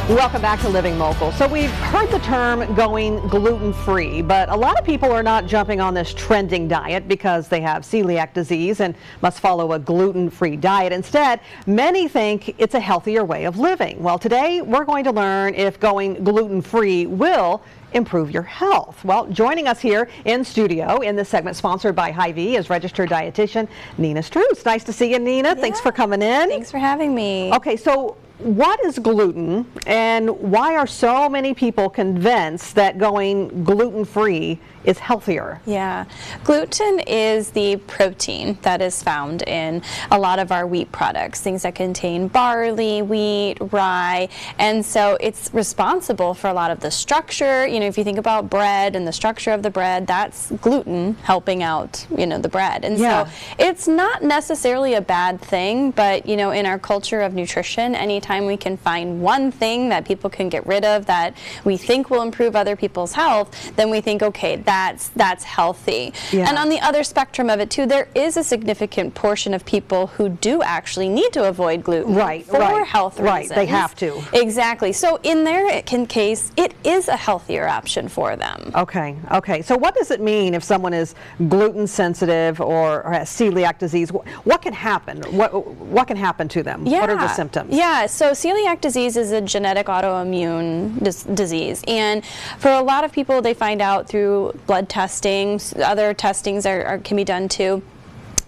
Welcome back to Living Local. So we've heard the term going gluten-free, but a lot of people are not jumping on this trending diet because they have celiac disease and must follow a gluten-free diet. Instead, many think it's a healthier way of living. Well, today we're going to learn if going gluten-free will improve your health. Well, joining us here in studio in this segment sponsored by Hy-Vee is registered dietitian Nina Struss. Nice to see you, Nina. Yeah. Thanks for coming in. Thanks for having me. Okay, so what is gluten and why are so many people convinced that going gluten-free is healthier? Yeah, gluten is the protein that is found in a lot of our wheat products, things that contain barley, wheat, rye, and so it's responsible for a lot of the structure. You know, if you think about bread and the structure of the bread, that's gluten helping out, you know, the bread. And so it's not necessarily a bad thing, but you know, in our culture of nutrition, anytime we can find one thing that people can get rid of that we think will improve other people's health, then we think, okay, that's healthy. Yeah. And on the other spectrum of it too, there is a significant portion of people who do actually need to avoid gluten for health reasons. They have to. Exactly. So in their case, it is a healthier option for them. Okay. Okay. So what does it mean if someone is gluten sensitive or has celiac disease? What can happen? What can happen to them? Yeah. What are the symptoms? Yeah. So celiac disease is a genetic autoimmune disease, and for a lot of people, they find out through blood testing. Other testings can be done too.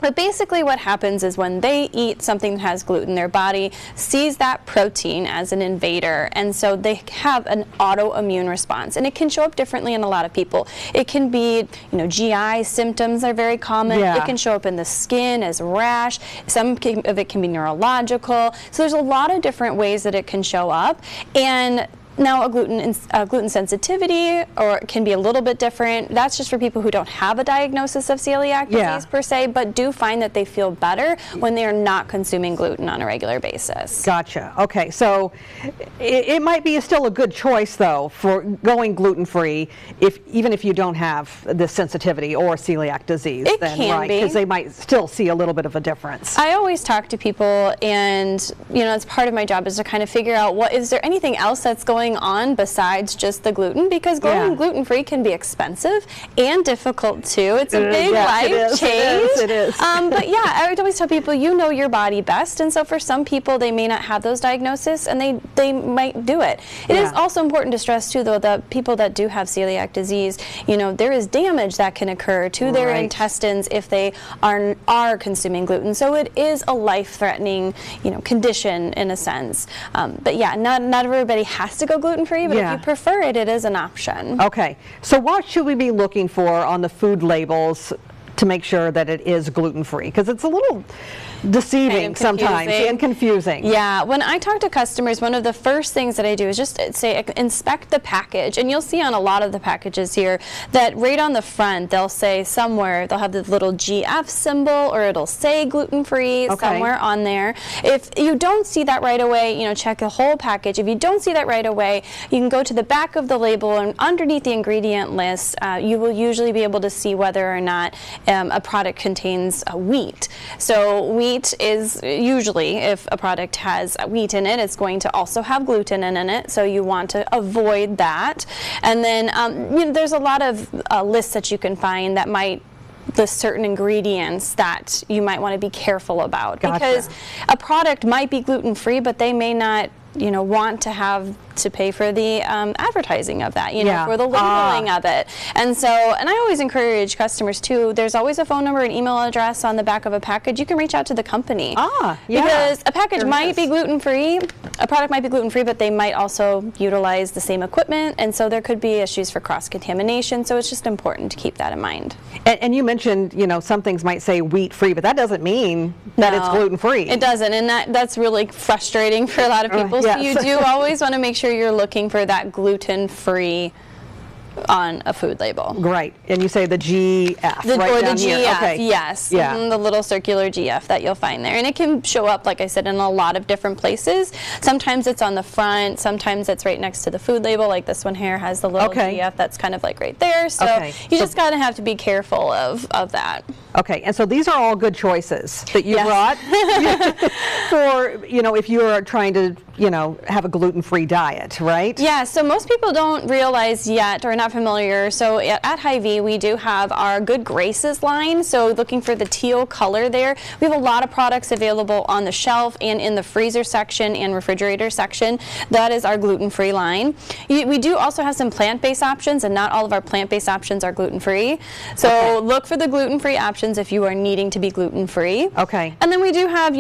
But basically what happens is when they eat something that has gluten, their body sees that protein as an invader, and so they have an autoimmune response, and it can show up differently in a lot of people. It can be, you know, GI symptoms are very common. It can show up in the skin as rash. Some of it can be neurological. So there's a lot of different ways that it can show up, and now a gluten sensitivity or can be a little bit different. That's just for people who don't have a diagnosis of celiac disease per se, but do find that they feel better when they are not consuming gluten on a regular basis. Gotcha. Okay, so it might be still a good choice though for going gluten-free even if you don't have this sensitivity or celiac disease. It can be. Because they might still see a little bit of a difference. I always talk to people, and you know, it's part of my job is to kind of figure out is there anything else that's going on besides just the gluten, because going gluten-free can be expensive and difficult too. It's a big life change. It is. But yeah, I would always tell people, you know your body best, and so for some people they may not have those diagnoses and they might do it. It is also important to stress too though that people that do have celiac disease, you know, there is damage that can occur to their intestines if they are consuming gluten. So it is a life-threatening, you know, condition in a sense. But yeah, not everybody has to go gluten-free, but if you prefer it, it is an option. Okay, so what should we be looking for on the food labels to make sure that it is gluten-free? Because it's a little deceiving sometimes and confusing. Yeah, when I talk to customers, one of the first things that I do is just say inspect the package, and you'll see on a lot of the packages here that right on the front they'll say somewhere, they'll have the little GF symbol or it'll say gluten-free somewhere on there. If you don't see that right away, you know, check the whole package. If you don't see that right away, you can go to the back of the label, and underneath the ingredient list you will usually be able to see whether or not a product contains wheat. So wheat is usually, if a product has wheat in it, it's going to also have gluten in it, so you want to avoid that. And then you know, there's a lot of lists that you can find that might list certain ingredients that you might want to be careful about, because a product might be gluten-free, but they may not, you know, want to have to pay for the advertising of that, you know, for the labeling of it. And so, and I always encourage customers too, there's always a phone number and email address on the back of a package. You can reach out to the company. Because a package might be gluten-free, a product might be gluten-free, but they might also utilize the same equipment, and so there could be issues for cross-contamination, so it's just important to keep that in mind. And you mentioned, you know, some things might say wheat-free, but that doesn't mean that it's gluten-free. It doesn't, and that's really frustrating for a lot of people. So you do always want to make sure you're looking for that gluten-free on a food label. Great. And you say the GF, right or down the here. GF, Okay. yes. Yeah. The little circular GF that you'll find there. And it can show up, like I said, in a lot of different places. Sometimes it's on the front, sometimes it's right next to the food label, like this one here has the little GF that's kind of like right there. So you just gotta have to be careful of that. Okay, and so these are all good choices that you brought for, if you're trying to, have a gluten-free diet, right? Yeah, so most people don't realize yet or not familiar. So at Hy-Vee, we do have our Good Graces line. So looking for the teal color there. We have a lot of products available on the shelf and in the freezer section and refrigerator section. That is our gluten-free line. We do also have some plant-based options, and not all of our plant-based options are gluten-free. So look for the gluten-free options if you are needing to be gluten-free. Okay. And then we do have,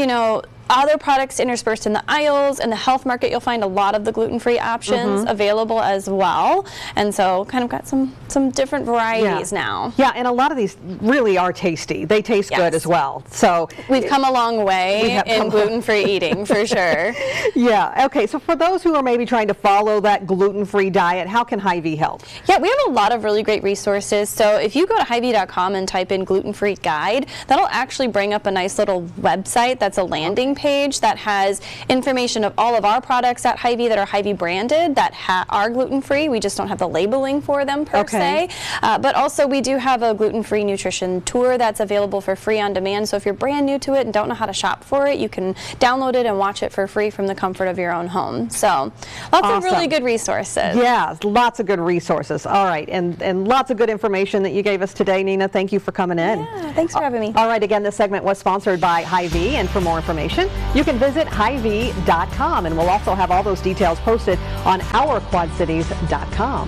other products interspersed in the aisles. In the health market, you'll find a lot of the gluten-free options available as well. And so kind of got some different varieties now. Yeah, and a lot of these really are tasty. They taste good as well. So we've come a long way in gluten-free eating, for sure. Yeah, okay. So for those who are maybe trying to follow that gluten-free diet, how can Hy-Vee help? Yeah, we have a lot of really great resources. So if you go to Hy-Vee.com and type in gluten-free guide, that'll actually bring up a nice little website that's a landing page that has information of all of our products at Hy-Vee that are Hy-Vee branded that are gluten-free. We just don't have the labeling for them per se. But also we do have a gluten-free nutrition tour that's available for free on demand. So if you're brand new to it and don't know how to shop for it, you can download it and watch it for free from the comfort of your own home. So lots of really good resources. Yeah, lots of good resources. All right, and lots of good information that you gave us today, Nina. Thank you for coming in. Yeah, thanks for having me. All right, again, this segment was sponsored by Hy-Vee, and for more information, you can visit Hy-Vee.com, and we'll also have all those details posted on ourquadcities.com.